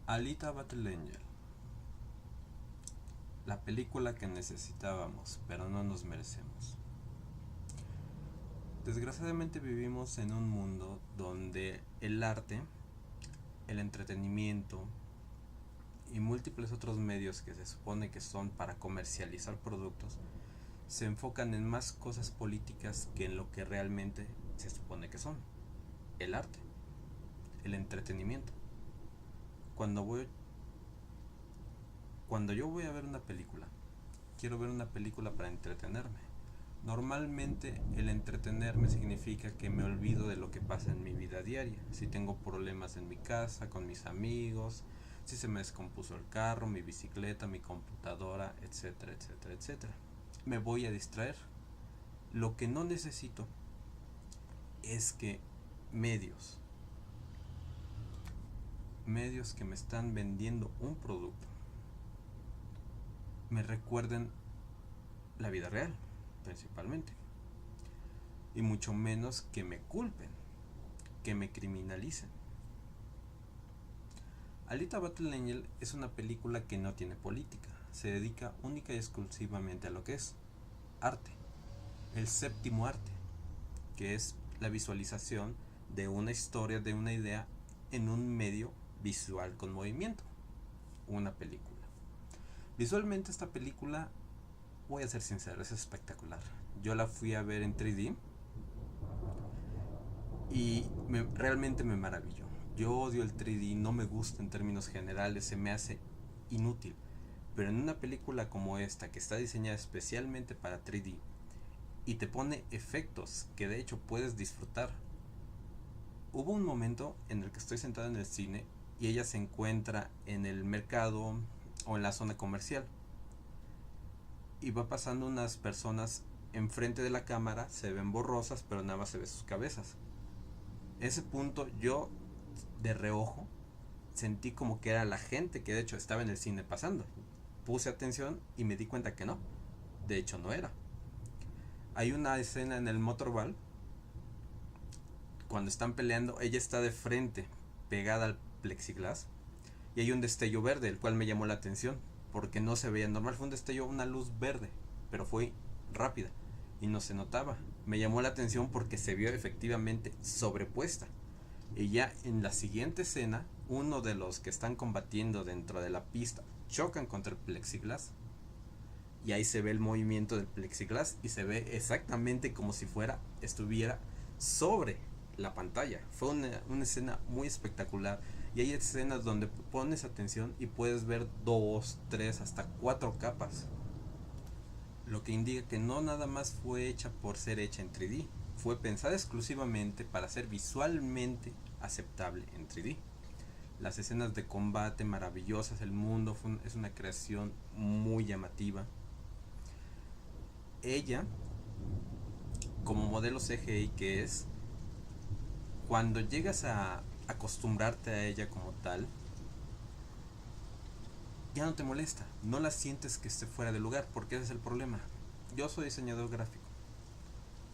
Alita Battle Angel, la película que necesitábamos, pero no nos merecemos. Desgraciadamente vivimos en un mundo donde el arte, el entretenimiento y múltiples otros medios que se supone que son para comercializar productos se enfocan en más cosas políticas que en lo que realmente se supone que son: el arte, el entretenimiento. Cuando voy Cuando yo voy a ver una película, quiero ver una película para entretenerme. Normalmente el entretenerme significa que me olvido de lo que pasa en mi vida diaria. Si tengo problemas en mi casa, con mis amigos, si se me descompuso el carro, mi bicicleta, mi computadora, etcétera, etcétera, etcétera. Me voy a distraer. Lo que no necesito es que medios, medios que me están vendiendo un producto, me recuerden la vida real, principalmente. Y mucho menos que me culpen, que me criminalicen. Alita Battle Angel es una película que no tiene política, se dedica única y exclusivamente a lo que es arte, el séptimo arte, que es la visualización de una historia, de una idea en un medio visual con movimiento, una película. Visualmente esta película, voy a ser sincero, es espectacular. Yo la fui a ver en 3D y realmente me maravilló. Yo odio el 3D, no me gusta en términos generales, se me hace inútil. Pero en una película como esta, que está diseñada especialmente para 3D y te pone efectos que de hecho puedes disfrutar. Hubo un momento en el que estoy sentado en el cine y ella se encuentra en el mercado o en la zona comercial y va pasando unas personas enfrente de la cámara, se ven borrosas, pero nada más se ve sus cabezas. Ese punto yo, de reojo, sentí como que era la gente que de hecho estaba en el cine pasando. Puse atención y me di cuenta que no, de hecho no era. Hay una escena en el motorball, cuando están peleando, ella está de frente, pegada al plexiglas, y hay un destello verde, el cual me llamó la atención, porque no se veía normal, fue un destello, una luz verde, pero fue rápida y no se notaba. Me llamó la atención porque se vio efectivamente sobrepuesta. Y ya en la siguiente escena, uno de los que están combatiendo dentro de la pista chocan contra el plexiglas y ahí se ve el movimiento del plexiglas y se ve exactamente como si estuviera sobre la pantalla. Fue una escena muy espectacular. Y hay escenas donde pones atención y puedes ver 2, 3, hasta 4 capas. Lo que indica que no nada más fue hecha por ser hecha en 3D. Fue pensada exclusivamente para ser visualmente aceptable en 3D. Las escenas de combate maravillosas, el mundo es una creación muy llamativa. Ella, como modelo CGI que es, cuando llegas a acostumbrarte a ella como tal, ya no te molesta, no la sientes que esté fuera de lugar, porque ese es el problema. Yo soy diseñador gráfico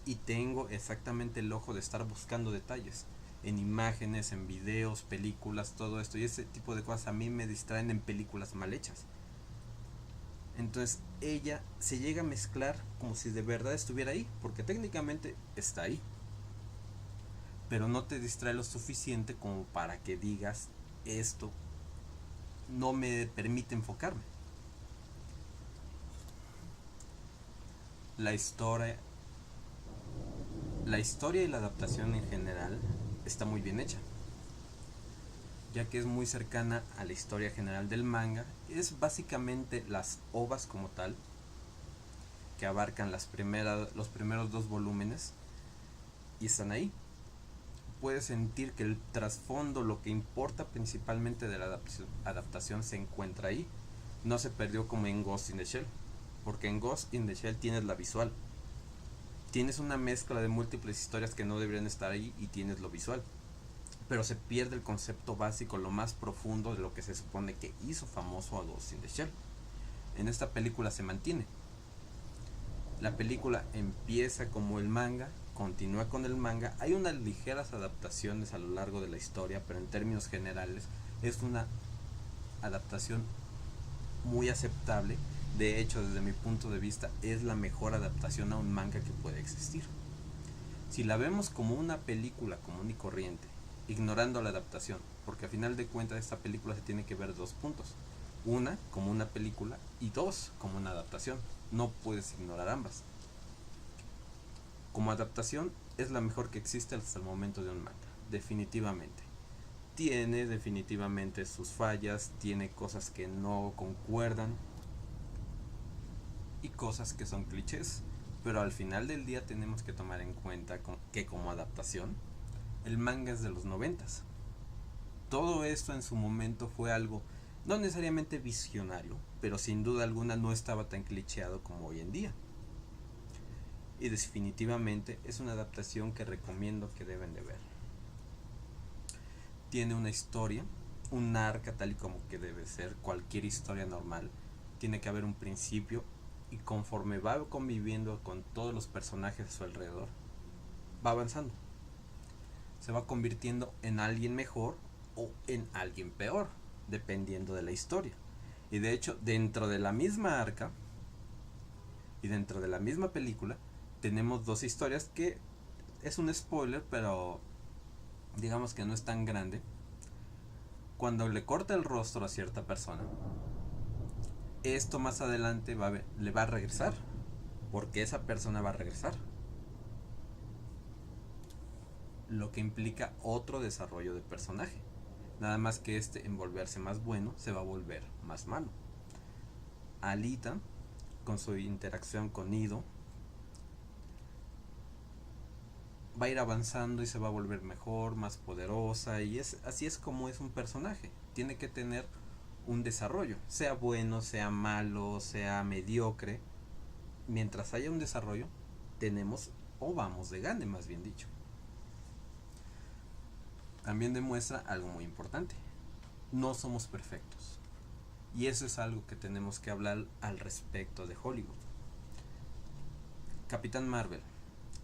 y tengo exactamente el ojo de estar buscando detalles en imágenes, en videos, películas, todo esto, y ese tipo de cosas a mí me distraen en películas mal hechas. Entonces ella se llega a mezclar como si de verdad estuviera ahí, porque técnicamente está ahí, pero no te distrae lo suficiente como para que digas: esto no me permite enfocarme. La historia, la historia y la adaptación en general está muy bien hecha, ya que es muy cercana a la historia general del manga. Es básicamente las ovas como tal, que abarcan los primeros 2 volúmenes, y están ahí. Puedes sentir que el trasfondo, lo que importa principalmente de la adaptación, se encuentra ahí. No se perdió como en Ghost in the Shell, porque en Ghost in the Shell tienes la visual, tienes una mezcla de múltiples historias que no deberían estar ahí y tienes lo visual, pero se pierde el concepto básico, lo más profundo de lo que se supone que hizo famoso a Ghost in the Shell. En esta película se mantiene. La película empieza como el manga, continúa con el manga, hay unas ligeras adaptaciones a lo largo de la historia, pero en términos generales es una adaptación muy aceptable. De hecho, desde mi punto de vista, es la mejor adaptación a un manga que puede existir. Si la vemos como una película común y corriente, ignorando la adaptación, porque a final de cuentas esta película se tiene que ver de dos puntos. Una, como una película, y dos, como una adaptación. No puedes ignorar ambas. Como adaptación, es la mejor que existe hasta el momento de un manga, definitivamente. Tiene definitivamente sus fallas, tiene cosas que no concuerdan y cosas que son clichés, pero al final del día tenemos que tomar en cuenta que como adaptación, el manga es de los 90s. Todo esto en su momento fue algo no necesariamente visionario, pero sin duda alguna no estaba tan clicheado como hoy en día. Y definitivamente es una adaptación que recomiendo que deben de ver. Tiene una historia, un arca tal y como que debe ser cualquier historia normal. Tiene que haber un principio y conforme va conviviendo con todos los personajes a su alrededor, va avanzando. Se va convirtiendo en alguien mejor o en alguien peor, dependiendo de la historia. Y de hecho, dentro de la misma arca y dentro de la misma película, tenemos dos historias que es un spoiler, pero digamos que no es tan grande. Cuando le corta el rostro a cierta persona, esto más adelante le va a regresar, porque esa persona va a regresar, lo que implica otro desarrollo de personaje. Nada más que en volverse más bueno, se va a volver más malo. Alita, con su interacción con Ido, va a ir avanzando y se va a volver mejor, más poderosa, y así es como es un personaje. Tiene que tener un desarrollo, sea bueno, sea malo, sea mediocre. Mientras haya un desarrollo, tenemos o vamos de gane, más bien dicho. También demuestra algo muy importante: no somos perfectos, y eso es algo que tenemos que hablar al respecto de Hollywood. Capitán Marvel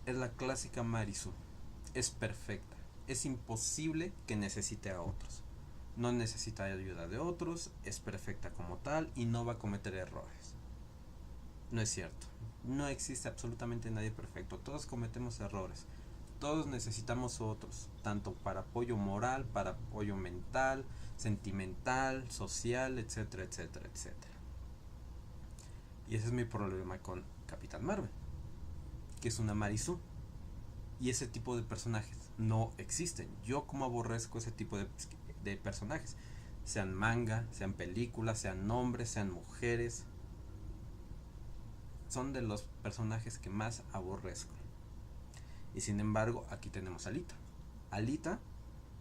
es la clásica Mary Sue, es perfecta, es imposible que necesite a otros, no necesita ayuda de otros, es perfecta como tal y no va a cometer errores. No es cierto, no existe absolutamente nadie perfecto, todos cometemos errores, todos necesitamos otros, tanto para apoyo moral, para apoyo mental, sentimental, social, etcétera, etcétera, etcétera. Y ese es mi problema con Capitán Marvel, que es una Mary Sue. Y ese tipo de personajes no existen. Yo como aborrezco ese tipo de personajes. Sean manga, sean películas, sean hombres, sean mujeres. Son de los personajes que más aborrezco. Y sin embargo, aquí tenemos a Alita. Alita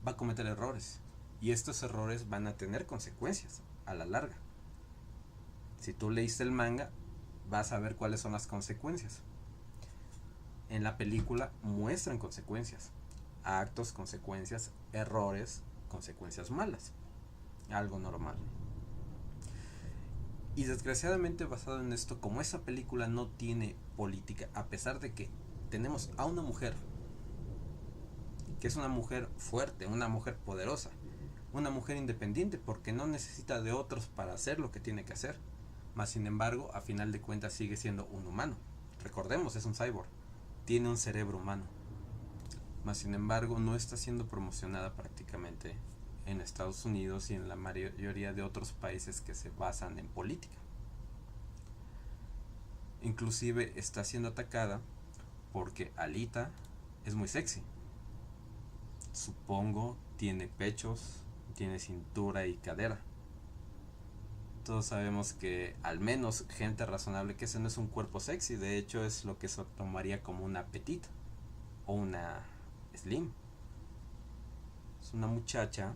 va a cometer errores. Y estos errores van a tener consecuencias a la larga. Si tú leíste el manga, vas a ver cuáles son las consecuencias. En la película muestran consecuencias, actos, consecuencias, errores, consecuencias malas, algo normal. Y desgraciadamente, basado en esto, como esa película no tiene política, a pesar de que tenemos a una mujer que es una mujer fuerte, una mujer poderosa, una mujer independiente, porque no necesita de otros para hacer lo que tiene que hacer, mas sin embargo, a final de cuentas sigue siendo un humano. Recordemos, es un cyborg, tiene un cerebro humano, mas sin embargo no está siendo promocionada prácticamente en Estados Unidos y en la mayoría de otros países que se basan en política. Inclusive está siendo atacada porque Alita es muy sexy. Supongo tiene pechos, tiene cintura y cadera. Todos sabemos que al menos gente razonable que ese no es un cuerpo sexy, de hecho es lo que se tomaría como una petite o una slim. Es una muchacha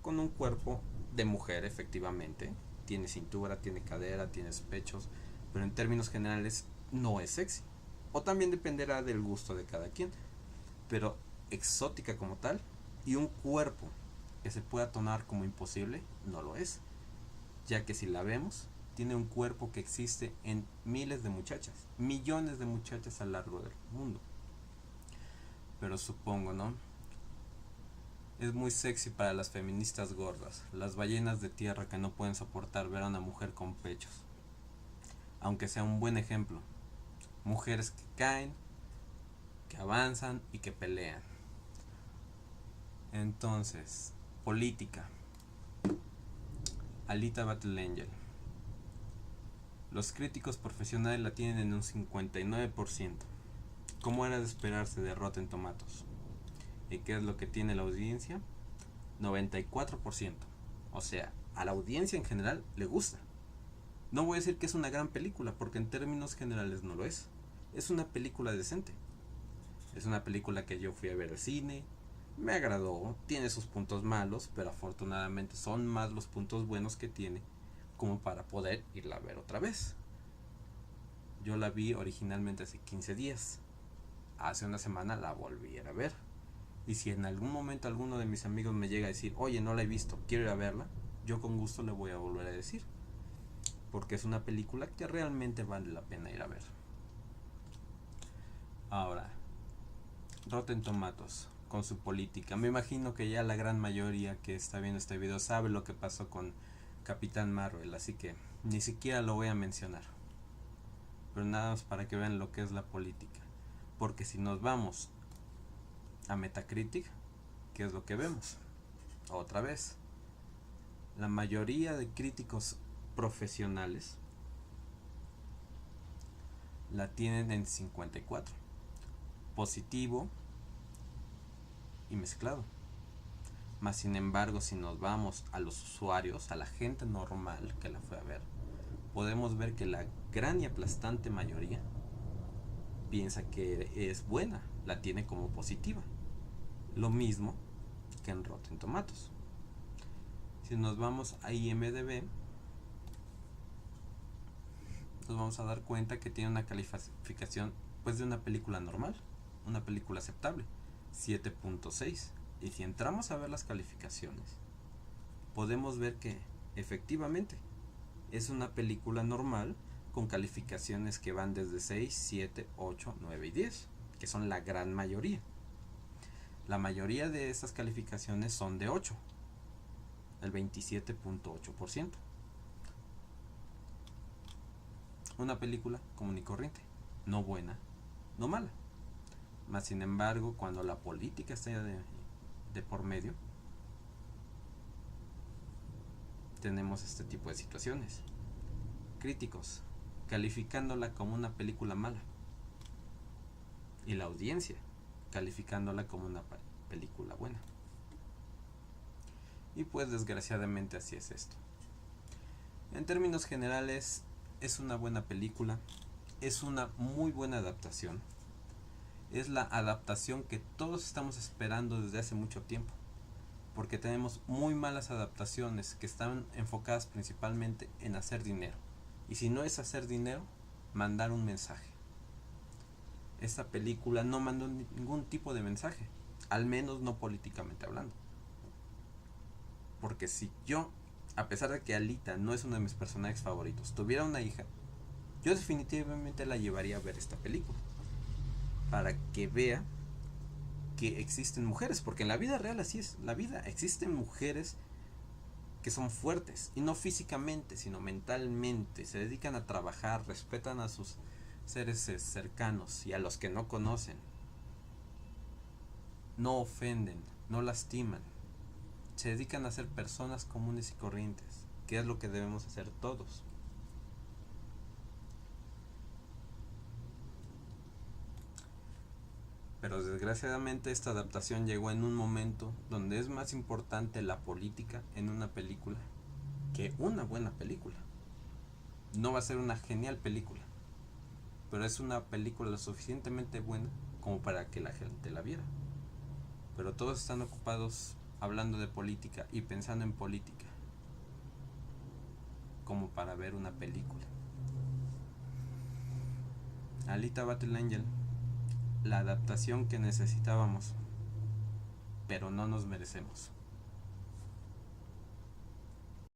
con un cuerpo de mujer, efectivamente. Tiene cintura, tiene cadera, tiene pechos, pero en términos generales no es sexy. O también dependerá del gusto de cada quien. Pero exótica como tal, y un cuerpo que se pueda tomar como imposible, no lo es. Ya que si la vemos, tiene un cuerpo que existe en miles de muchachas, millones de muchachas a lo largo del mundo. Pero supongo, ¿no? Es muy sexy para las feministas gordas, las ballenas de tierra que no pueden soportar ver a una mujer con pechos. Aunque sea un buen ejemplo. Mujeres que caen, que avanzan y que pelean. Entonces, política. Alita Battle Angel. Los críticos profesionales la tienen en un 59%. ¿Cómo era de esperarse de Rotten Tomatoes? ¿Y qué es lo que tiene la audiencia? 94%. O sea, a la audiencia en general le gusta. No voy a decir que es una gran película, porque en términos generales no lo es. Es una película decente. Es una película que yo fui a ver al cine. Me agradó, tiene sus puntos malos, pero afortunadamente son más los puntos buenos que tiene como para poder irla a ver otra vez. Yo la vi originalmente hace 15 días. Hace una semana la volví a ver. Y si en algún momento alguno de mis amigos me llega a decir, oye, no la he visto, quiero ir a verla, yo con gusto le voy a volver a decir. Porque es una película que realmente vale la pena ir a ver. Ahora, Rotten Tomatoes, con su política. Me imagino que ya la gran mayoría que está viendo este video sabe lo que pasó con Capitán Marvel, así que ni siquiera lo voy a mencionar. Pero nada más para que vean lo que es la política. Porque si nos vamos a Metacritic, ¿qué es lo que vemos? Otra vez, la mayoría de críticos profesionales la tienen en 54, positivo y mezclado. Mas sin embargo, si nos vamos a los usuarios, a la gente normal que la fue a ver, podemos ver que la gran y aplastante mayoría piensa que es buena, la tiene como positiva. Lo mismo que en Rotten Tomatoes. Si nos vamos a IMDb, nos vamos a dar cuenta que tiene una calificación pues de una película normal, una película aceptable, 7.6. Y si entramos a ver las calificaciones, podemos ver que efectivamente es una película normal con calificaciones que van desde 6, 7, 8, 9 y 10, que son la gran mayoría. La mayoría de estas calificaciones son de 8, el 27.8%. Una película común y corriente, no buena, no mala. Mas sin embargo, cuando la política está de por medio, tenemos este tipo de situaciones. Críticos calificándola como una película mala y la audiencia calificándola como una película buena. Y pues desgraciadamente así es esto. En términos generales, es una buena película, es una muy buena adaptación. Es la adaptación que todos estamos esperando desde hace mucho tiempo, porque tenemos muy malas adaptaciones que están enfocadas principalmente en hacer dinero, y si no es hacer dinero, mandar un mensaje. Esta película no mandó ningún tipo de mensaje, al menos no políticamente hablando, porque si yo, a pesar de que Alita no es uno de mis personajes favoritos, tuviera una hija, yo definitivamente la llevaría a ver esta película, para que vea que existen mujeres, porque en la vida real así es, la vida existen mujeres que son fuertes, y no físicamente, sino mentalmente, se dedican a trabajar, respetan a sus seres cercanos y a los que no conocen, no ofenden, no lastiman, se dedican a ser personas comunes y corrientes, que es lo que debemos hacer todos. Pero desgraciadamente esta adaptación llegó en un momento donde es más importante la política en una película que una buena película. No va a ser una genial película, pero es una película lo suficientemente buena como para que la gente la viera. Pero todos están ocupados hablando de política y pensando en política como para ver una película. Alita Battle Angel, la adaptación que necesitábamos, pero no nos merecemos.